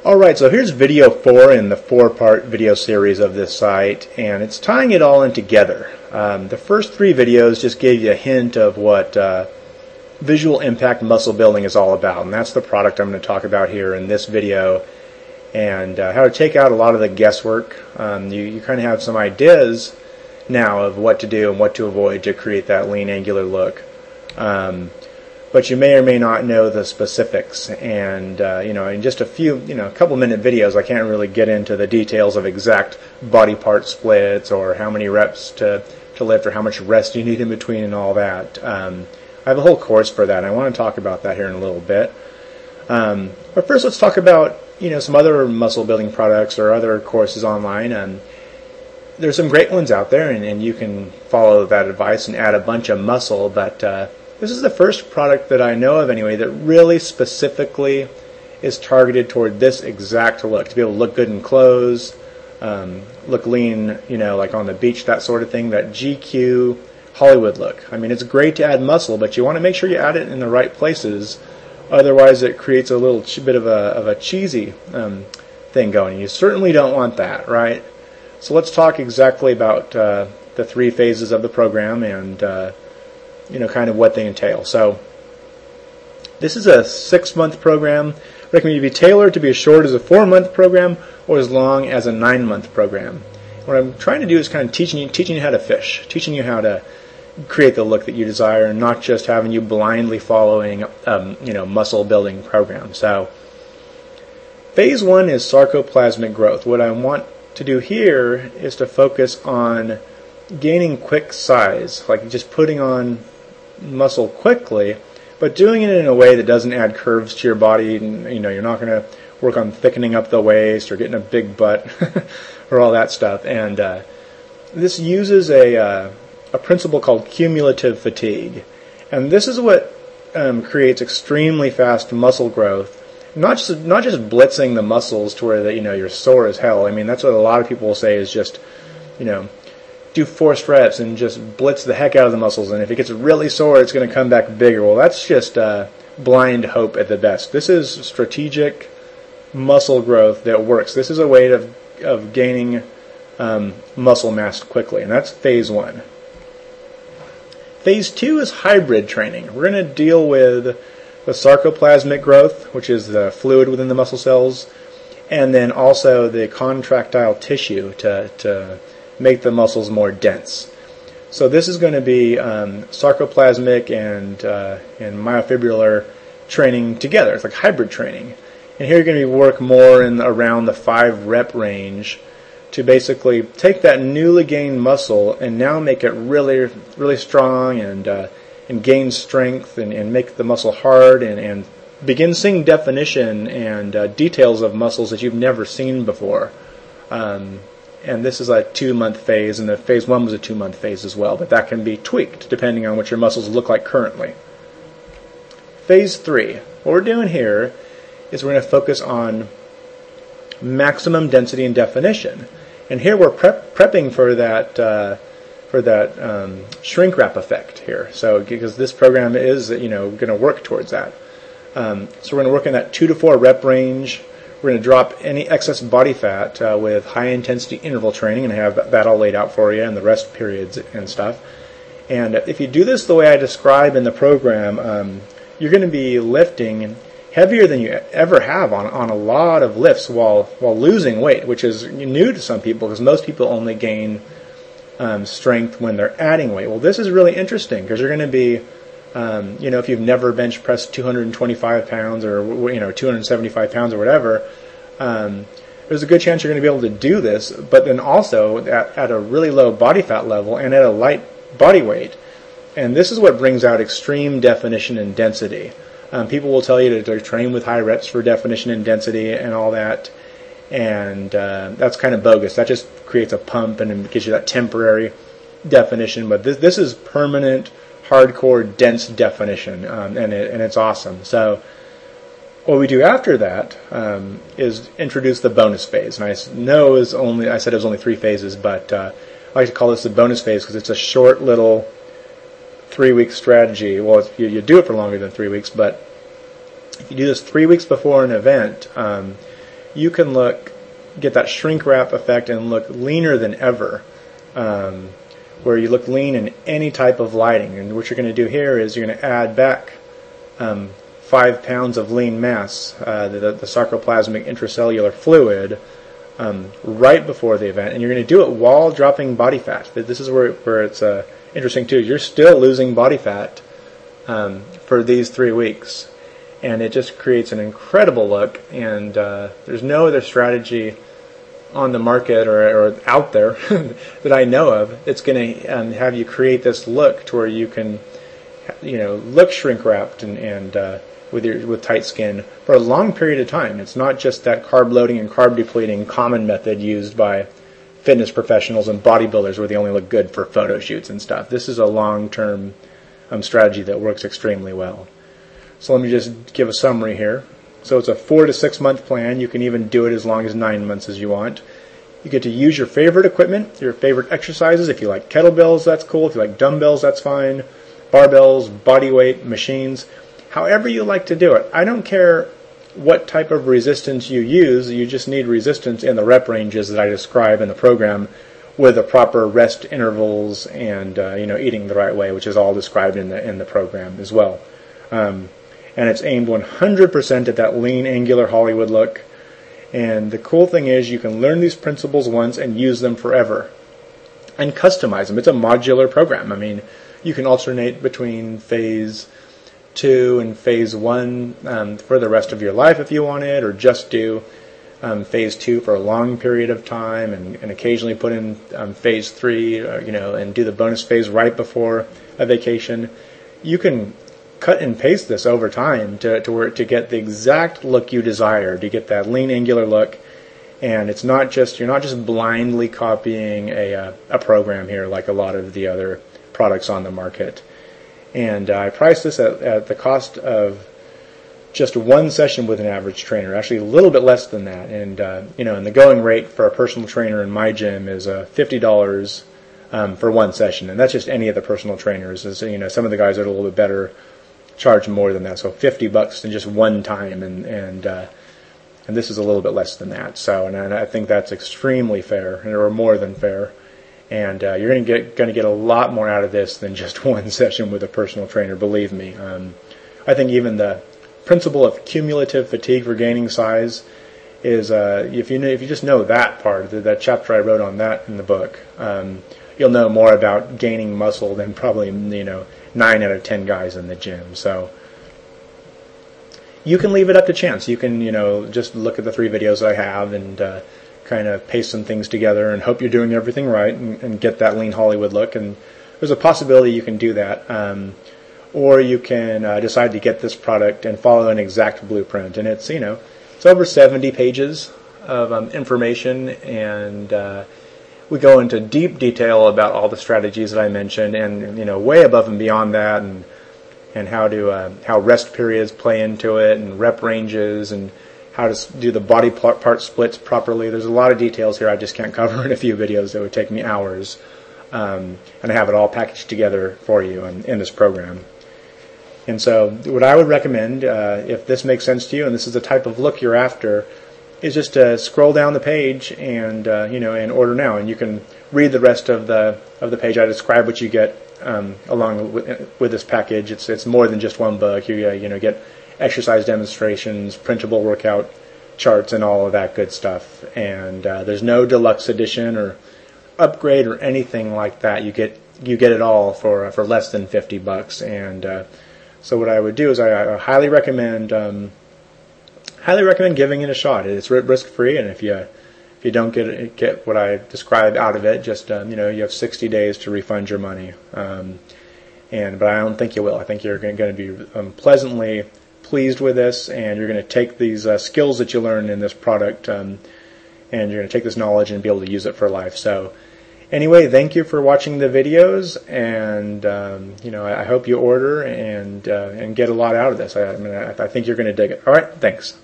Alright, so here's video 4 in the 4-part video series of this site, and it's tying it all in together. The first 3 videos just gave you a hint of what visual impact muscle building is all about, and that's the product I'm going to talk about here in this video, and how to take out a lot of the guesswork. You kind of have some ideas now of what to do and what to avoid to create that lean, angular look. But you may or may not know the specifics, and in just a few, couple-minute videos, I can't really get into the details of exact body part splits or how many reps to lift or how much rest you need in between and all that. I have a whole course for that, and I want to talk about that here in a little bit. But first, let's talk about some other muscle building products or other courses online. There's some great ones out there, and you can follow that advice and add a bunch of muscle, but this is the first product that I know of anyway that really specifically is targeted toward this exact look, to be able to look good in clothes, look lean, like on the beach, that sort of thing, that GQ Hollywood look. I mean, it's great to add muscle, but you want to make sure you add it in the right places, otherwise it creates a little bit of a cheesy thing going. You certainly don't want that, right? So let's talk exactly about the 3 phases of the program and kind of what they entail. So this is a 6-month program. Recommend to be tailored to be as short as a 4-month program or as long as a 9-month program. What I'm trying to do is kind of teaching you how to fish, teaching you how to create the look that you desire, and not just having you blindly following muscle building program. So phase 1 is sarcoplasmic growth. What I want to do here is to focus on gaining quick size, like just putting on muscle quickly, but doing it in a way that doesn't add curves to your body. And, you're not going to work on thickening up the waist or getting a big butt or all that stuff. And this uses a principle called cumulative fatigue, and this is what creates extremely fast muscle growth. Not just blitzing the muscles to where you're sore as hell. I mean, that's what a lot of people will say is just do forced reps and just blitz the heck out of the muscles, and if it gets really sore, it's going to come back bigger. Well, that's just blind hope at the best. This is strategic muscle growth that works. This is a way of gaining muscle mass quickly, and that's phase 1. Phase 2 is hybrid training. We're going to deal with the sarcoplasmic growth, which is the fluid within the muscle cells, and then also the contractile tissue to make the muscles more dense. So this is going to be sarcoplasmic and myofibrillar training together. It's like hybrid training. And here you're going to work more in around the 5 rep range to basically take that newly gained muscle and now make it really, really strong and gain strength and make the muscle hard and begin seeing definition and details of muscles that you've never seen before. And this is a 2-month phase, and the phase 1 was a 2-month phase as well, but that can be tweaked depending on what your muscles look like currently. Phase 3, what we're doing here is we're going to focus on maximum density and definition. And here we're prepping for that shrink wrap effect here. So because this program is going to work towards that. So we're going to work in that 2 to 4 rep range. We're going to drop any excess body fat with high-intensity interval training, and I have that all laid out for you and the rest periods and stuff. And if you do this the way I describe in the program, you're going to be lifting heavier than you ever have on a lot of lifts while losing weight, which is new to some people because most people only gain strength when they're adding weight. Well, this is really interesting because you're going to be if you've never bench pressed 225 pounds or 275 pounds or whatever, there's a good chance you're going to be able to do this, but then also at a really low body fat level and at a light body weight. And this is what brings out extreme definition and density. People will tell you to train with high reps for definition and density and all that, and that's kind of bogus. That just creates a pump and gives you that temporary definition, but this is permanent, hardcore, dense definition, and it's awesome. So what we do after that is introduce the bonus phase. And I said it was only 3 phases, but I like to call this the bonus phase because it's a short little 3-week strategy. Well, you do it for longer than 3 weeks, but if you do this 3 weeks before an event, you can get that shrink wrap effect and look leaner than ever, where you look lean in any type of lighting. And what you're going to do here is you're going to add back 5 pounds of lean mass, the sarcoplasmic intracellular fluid, right before the event, and you're going to do it while dropping body fat. This is where it's interesting too. You're still losing body fat for these 3 weeks, and it just creates an incredible look. And there's no other strategy on the market or out there that I know of that's going to have you create this look to where you can, look shrink wrapped and with tight skin for a long period of time. It's not just that carb loading and carb depleting common method used by fitness professionals and bodybuilders where they only look good for photo shoots and stuff. This is a long-term strategy that works extremely well. So let me just give a summary here. So it's a 4 to 6 month plan. You can even do it as long as 9 months as you want. You get to use your favorite equipment, your favorite exercises. If you like kettlebells, that's cool. If you like dumbbells, that's fine. Barbells, body weight, machines, however you like to do it. I don't care what type of resistance you use. You just need resistance in the rep ranges that I describe in the program, with the proper rest intervals and eating the right way, which is all described in the program as well. And it's aimed 100% at that lean, angular Hollywood look. And the cool thing is you can learn these principles once and use them forever and customize them. It's a modular program. I mean, you can alternate between phase 2 and phase 1 for the rest of your life if you wanted, or just do phase 2 for a long period of time and occasionally put in phase 3, and do the bonus phase right before a vacation. You can cut and paste this over time to get the exact look you desire, to get that lean, angular look. And it's not just, you're not just blindly copying a program here like a lot of the other products on the market. And I priced this at the cost of just 1 session with an average trainer, actually a little bit less than that. And and the going rate for a personal trainer in my gym is $50 for 1 session, and that's just any of the personal trainers. Some of the guys that are a little bit better charge more than that, so $50 in just 1 time, and this is a little bit less than that. So, and I think that's extremely fair, or more than fair. And you're going to get a lot more out of this than just 1 session with a personal trainer. Believe me. I think even the principle of cumulative fatigue for gaining size is if you just know that part, that chapter I wrote on that in the book, you'll know more about gaining muscle than probably 9 out of 10 guys in the gym. So you can leave it up to chance. You can just look at the 3 videos that I have and kind of paste some things together and hope you're doing everything right and get that lean Hollywood look. And there's a possibility you can do that. Or you can decide to get this product and follow an exact blueprint. And it's over 70 pages of information, and we go into deep detail about all the strategies that I mentioned, and way above and beyond that, and how rest periods play into it, and rep ranges, and how to do the body part splits properly. There's a lot of details here I just can't cover in a few videos. That would take me hours, and I have it all packaged together for you in this program. And so what I would recommend, if this makes sense to you and this is the type of look you're after, is just to scroll down the page and and order now. And you can read the rest of the page. I describe what you get along with this package. It's more than just one book. You get exercise demonstrations, printable workout charts, and all of that good stuff. And there's no deluxe edition or upgrade or anything like that. You get it all for less than $50. And so what I would do is I highly recommend giving it a shot. It's risk free, and if you don't get what I describe out of it, just you have 60 days to refund your money. But I don't think you will. I think you're going to be pleasantly pleased with this, and you're going to take these skills that you learn in this product, and you're going to take this knowledge and be able to use it for life. So anyway, thank you for watching the videos, and I hope you order and get a lot out of this. I think you're going to dig it. All right, thanks.